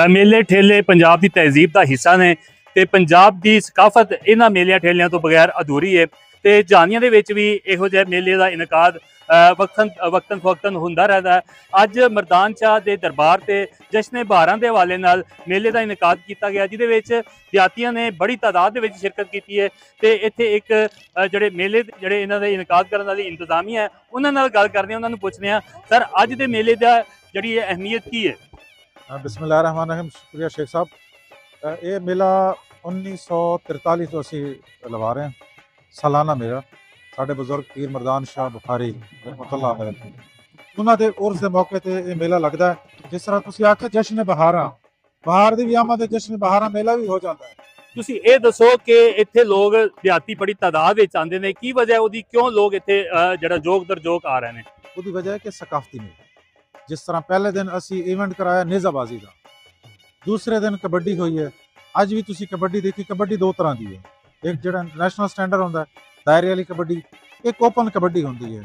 ਮੇਲੇ ਠੇਲੇ ਪੰਜਾਬ ਦੀ ਤਹਿਜ਼ੀਬ ਦਾ ਹਿੱਸਾ ਨੇ ਤੇ ਪੰਜਾਬ ਦੀ ਸਕਾਫਤ ਇਹਨਾਂ ਮੇਲਿਆਂ ਠੇਲਿਆਂ ਤੋਂ ਬਗੈਰ ਅਧੂਰੀ ਹੈ। ਤੇ ਜਹਾਨੀਆਂ ਦੇ ਵਿੱਚ ਵੀ ਇਹੋ ਜਿਹੇ ਮੇਲੇ ਦਾ ਇਨਕਾਦ ਵਕਤਨ ਫਵਕਤਨ ਹੁੰਦਾ ਰਹਿੰਦਾ ਹੈ। ਅੱਜ ਮਰਦਾਨ ਸ਼ਾਹ ਦੇ ਦਰਬਾਰ ਤੇ ਜਸ਼ਨ ਬਹਾਰਾਂ ਦੇ ਹਵਾਲੇ ਨਾਲ ਮੇਲੇ ਦਾ ਇਨਕਾਦ ਕੀਤਾ ਗਿਆ, ਜਿਹਦੇ ਵਿੱਚ ਦਿਹਾਤੀਆਂ ਨੇ ਬੜੀ ਤਾਦਾਦ ਦੇ ਵਿੱਚ ਸ਼ਿਰਕਤ ਕੀਤੀ ਹੈ। ਤੇ ਇੱਥੇ ਇੱਕ ਜਿਹੜੇ ਮੇਲੇ ਜਿਹੜੇ ਇਹਨਾਂ ਦੇ ਇਨਕਾਦ ਕਰਨ ਵਾਲੀ ਇੰਤਜ਼ਾਮੀਆ ਹੈ ਉਹਨਾਂ ਨਾਲ ਗੱਲ ਕਰਦੇ ਹਾਂ, ਉਹਨਾਂ ਨੂੰ ਪੁੱਛਦੇ ਹਾਂ ਸਰ ਅੱਜ ਦੇ ਮੇਲੇ ਦਾ ਜਿਹੜੀ ਅਹਿਮੀਅਤ ਕੀ ਹੈ। बिस्मिल्लाहिर्रहमानिर्रहीम। शुक्रिया शेख साहब। ये मेला 1943 ਤੋਂ ਅਸੀਂ ਲਵਾ ਰਹੇ ਹਾਂ। ਸਾਲਾਨਾ ਮੇਲਾ ਸਾਡੇ ਬਜ਼ੁਰਗ ਪੀਰ ਮਰਦਾਨ ਸ਼ਾਹ ਬੁਖਾਰੀ ਰਹਿਮਤੁल्लाह ਅਲੈਹ ਉਹਨਾਂ ਦੇ ਉਰਸ ਦੇ ਮੌਕੇ ਤੇ ਇਹ ਮੇਲਾ ਲੱਗਦਾ ਹੈ। ਜਿਸ ਤਰ੍ਹਾਂ ਤੁਸੀਂ ਆਖਿਆ ਜਸ਼ਨ ਬਹਾਰਾਂ, ਬਹਾਰ ਦੀ ਵੀ ਆਮਦ ਹੈ, ਜਸ਼ਨ ਬਹਾਰਾਂ ਮੇਲਾ ਵੀ ਹੋ ਜਾਂਦਾ ਹੈ। ਤੁਸੀਂ ਇਹ ਦੱਸੋ ਕਿ ਇੱਥੇ ਲੋਕ ਦਿਹਾਤੀ ਬੜੀ ਤਾਦਾਦ ਵਿੱਚ ਆਉਂਦੇ ਨੇ, ਕੀ ਵਜ੍ਹਾ ਉਹਦੀ, ਕਿਉਂ ਲੋਕ ਇੱਥੇ ਜਿਹੜਾ ਜੋਕ ਦਰ ਜੋਕ ਆ ਰਹੇ ਨੇ? ਉਹਦੀ ਵਜ੍ਹਾ ਹੈ ਕਿ ਸਕਾਫਤੀ ਮੇਲਾ। ਜਿਸ ਤਰ੍ਹਾਂ ਪਹਿਲੇ ਦਿਨ ਅਸੀਂ ਇਵੈਂਟ ਕਰਾਇਆ ਨੇਜ਼ਾਬਾਜ਼ੀ ਦਾ, ਦੂਸਰੇ ਦਿਨ ਕਬੱਡੀ ਹੋਈ ਹੈ। ਅੱਜ ਵੀ ਤੁਸੀਂ ਕਬੱਡੀ ਦੇਖੀ, ਕਬੱਡੀ ਦੋ ਤਰ੍ਹਾਂ ਦੀ ਹੈ, ਇੱਕ ਜਿਹੜਾ ਨੈਸ਼ਨਲ ਸਟੈਂਡਰਡ ਹੁੰਦਾ ਦਾਇਰੇ ਵਾਲੀ ਕਬੱਡੀ, ਇੱਕ ਓਪਨ ਕਬੱਡੀ ਹੁੰਦੀ ਹੈ।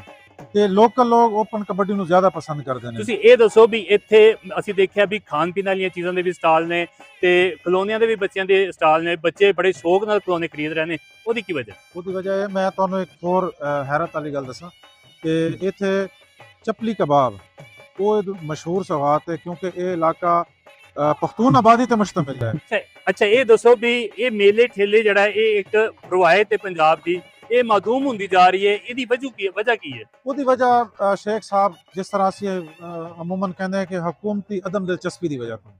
ਤੇ ਲੋਕਲ ਲੋਕ ਓਪਨ ਕਬੱਡੀ ਨੂੰ ਜ਼ਿਆਦਾ ਪਸੰਦ ਕਰਦੇ ਨੇ। ਤੁਸੀਂ ਇਹ ਦੱਸੋ ਵੀ ਇੱਥੇ ਅਸੀਂ ਦੇਖਿਆ ਵੀ ਖਾਣ ਪੀਣ ਵਾਲੀਆਂ ਚੀਜ਼ਾਂ ਦੇ ਵੀ ਸਟਾਲ ਨੇ ਤੇ ਕਲੋਨੀਆਂ ਦੇ ਵੀ ਬੱਚਿਆਂ ਦੇ ਸਟਾਲ ਨੇ, ਬੱਚੇ ਬੜੇ ਸ਼ੌਕ ਨਾਲ ਕਲੋਨੀ ਖਰੀਦ ਰਹੇ ਨੇ, ਉਹਦੀ ਕੀ ਵਜ੍ਹਾ? ਉਹਦੀ ਵਜ੍ਹਾ ਹੈ, ਮੈਂ ਤੁਹਾਨੂੰ ਇੱਕ ਹੋਰ ਹੈਰਤ ਵਾਲੀ ਗੱਲ ਦੱਸਾਂ ਕਿ ਇੱਥੇ ਚਪਲੀ ਕਬਾਬ ਉਹ ਮਸ਼ਹੂਰ ਸਵਾਤ ਹੈ, ਕਿਉਂਕਿ ਇਹ ਇਲਾਕਾ ਪਖਤੂਨ ਆਬਾਦੀ ਤੇ ਮੁਸ਼ਤਮਿਲ ਹੈ। ਅੱਛਾ ਇਹ ਦੱਸੋ ਵੀ ਇਹ ਮੇਲੇ ਠੇਲੇ ਜਿਹੜਾ ਇਹ ਇੱਕ ਰਵਾਇਤ ਹੈ ਪੰਜਾਬ ਦੀ, ਇਹ ਮਾਦੂਮ ਹੁੰਦੀ ਜਾ ਰਹੀ ਹੈ, ਇਹਦੀ ਵਜ੍ਹਾ ਕੀ ਹੈ? ਉਹਦੀ ਵਜ੍ਹਾ ਸ਼ੇਖ ਸਾਹਿਬ ਜਿਸ ਤਰ੍ਹਾਂ ਅਸੀਂ ਅਮੂਮਨ ਕਹਿੰਦੇ हैं कि हुकूमती अदम दिलचस्पी ਦੀ ਵਜ੍ਹਾ ਤੋਂ,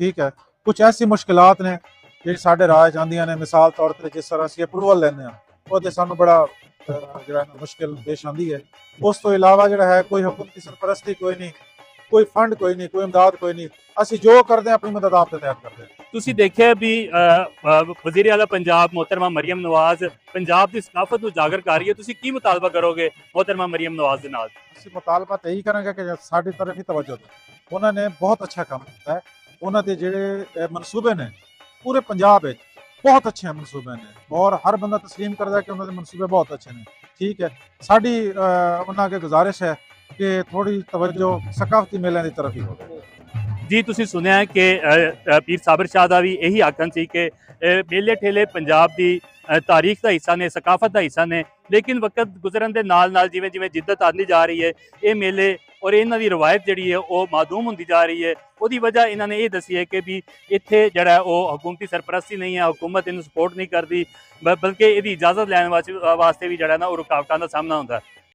ਠੀਕ ਹੈ, ਕੁਝ ਐਸੀ ਮੁਸ਼ਕਿਲਾਤ ਨੇ ਜਿਹੜੀ ਸਾਡੇ ਰਾਹ ਚ ਆਉਂਦੀਆਂ ਨੇ। ਮਿਸਾਲ ਤੌਰ ਤੇ ਜਿਸ ਤਰ੍ਹਾਂ ਅਸੀਂ ਅਪਰੂਵਲ ਲੈਂਦੇ ਹਾਂ ਉਹਦੇ ਸਾਨੂੰ ਬੜਾ ਜਿਹੜਾ ਮੁਸ਼ਕਿਲ ਪੇਸ਼ ਆਉਂਦੀ ਹੈ। ਉਸ ਤੋਂ ਇਲਾਵਾ ਜਿਹੜਾ ਹੈ ਕੋਈ ਹੁਕੂਮਤੀ ਸਰਪ੍ਰਸਤੀ ਕੋਈ ਨਹੀਂ, ਕੋਈ ਫੰਡ ਕੋਈ ਨਹੀਂ, ਕੋਈ ਇਮਦਾਦ ਕੋਈ ਨਹੀਂ। ਅਸੀਂ ਜੋ ਕਰਦੇ ਹਾਂ ਆਪਣੀ ਮਦਦ ਆਪ ਤੇ ਤਿਆਰ ਕਰਦੇ ਹਾਂ। ਤੁਸੀਂ ਦੇਖਿਆ ਵੀ ਵਜ਼ੀਰ ਆਲਾ ਪੰਜਾਬ मोहतरमा मरियम नवाज ਪੰਜਾਬ ਦੀ ਸਕਾਫਤ ਨੂੰ ਉਜਾਗਰ ਕਰ ਰਹੀ ਹੈ, ਤੁਸੀਂ ਕੀ ਮੁਤਾਲਬਾ ਕਰੋਗੇ मोहतरमा मरियम नवाज ਦੇ ਨਾਲ? ਅਸੀਂ ਮੁਤਾਲਬਾ ਤਾਂ ਇਹੀ ਕਰਾਂਗੇ ਕਿ ਸਾਡੀ ਤਰਫ ਹੀ ਤਵੱਜੋ ਦਿਓ। ਉਹਨਾਂ ਨੇ ਬਹੁਤ ਅੱਛਾ ਕੰਮ ਕੀਤਾ ਹੈ। ਉਹਨਾਂ ਦੇ ਜਿਹੜੇ ਮਨਸੂਬੇ ਨੇ ਪੂਰੇ ਪੰਜਾਬ ਵਿੱਚ ਬਹੁਤ ਅੱਛੇ ਮਨਸੂਬੇ ਨੇ ਔਰ ਹਰ ਬੰਦਾ ਤਸਲੀਮ ਕਰਦਾ ਕਿ ਉਹਨਾਂ ਦੇ ਮਨਸੂਬੇ ਬਹੁਤ ਅੱਛੇ ਨੇ। ਠੀਕ ਹੈ, ਸਾਡੀ ਉਹਨਾਂ ਅੱਗੇ ਗੁਜ਼ਾਰਿਸ਼ ਹੈ ਕਿ ਥੋੜੀ ਤਵੱਜੋ ਸਕਾਫਤੀ ਮੇਲਿਆਂ ਦੀ ਤਰਫ ਹੀ ਹੋਵੇ। ਜੀ ਤੁਸੀਂ ਸੁਣਿਆ ਹੈ ਕਿ ਪੀਰ ਸਾਬਰ ਸ਼ਾਹ ਦਾ ਵੀ ਇਹੀ ਆਖਣ ਸੀ ਕਿ ਮੇਲੇ ਠੇਲੇ ਪੰਜਾਬ ਦੀ ਤਾਰੀਖ ਦਾ ਹਿੱਸਾ ਨੇ, ਸਕਾਫਤ ਦਾ ਹਿੱਸਾ ਨੇ, ਲੇਕਿਨ ਵਕਤ ਗੁਜ਼ਰਨ ਦੇ ਨਾਲ ਨਾਲ ਜਿਵੇਂ ਜਿਵੇਂ ਜਿੱਦਤ ਆਉਂਦੀ ਜਾ ਰਹੀ ਹੈ ਇਹ ਮੇਲੇ ਔਰ ਇਹਨਾਂ ਦੀ ਰਵਾਇਤ ਜਿਹੜੀ ਹੈ ਉਹ ਮਾਦੂਮ ਹੁੰਦੀ ਜਾ ਰਹੀ ਹੈ। ਉਹਦੀ ਵਜ੍ਹਾ ਇਹਨਾਂ ਨੇ ਇਹ ਦੱਸੀ ਹੈ ਕਿ ਵੀ ਇੱਥੇ ਜਿਹੜਾ ਉਹ ਹਕੂਮਤੀ ਸਰਪ੍ਰਸਤੀ ਨਹੀਂ ਹੈ, ਹੁਕੂਮਤ ਇਹਨੂੰ ਸਪੋਰਟ ਨਹੀਂ ਕਰਦੀ, ਬਲਕਿ ਇਹਦੀ ਇਜਾਜ਼ਤ ਲੈਣ ਵਾਸਤੇ ਵੀ ਜਿਹੜਾ ਨਾ ਉਹ ਰੁਕਾਵਟਾਂ ਦਾ ਸਾਹਮਣਾ ਹੁੰਦਾ।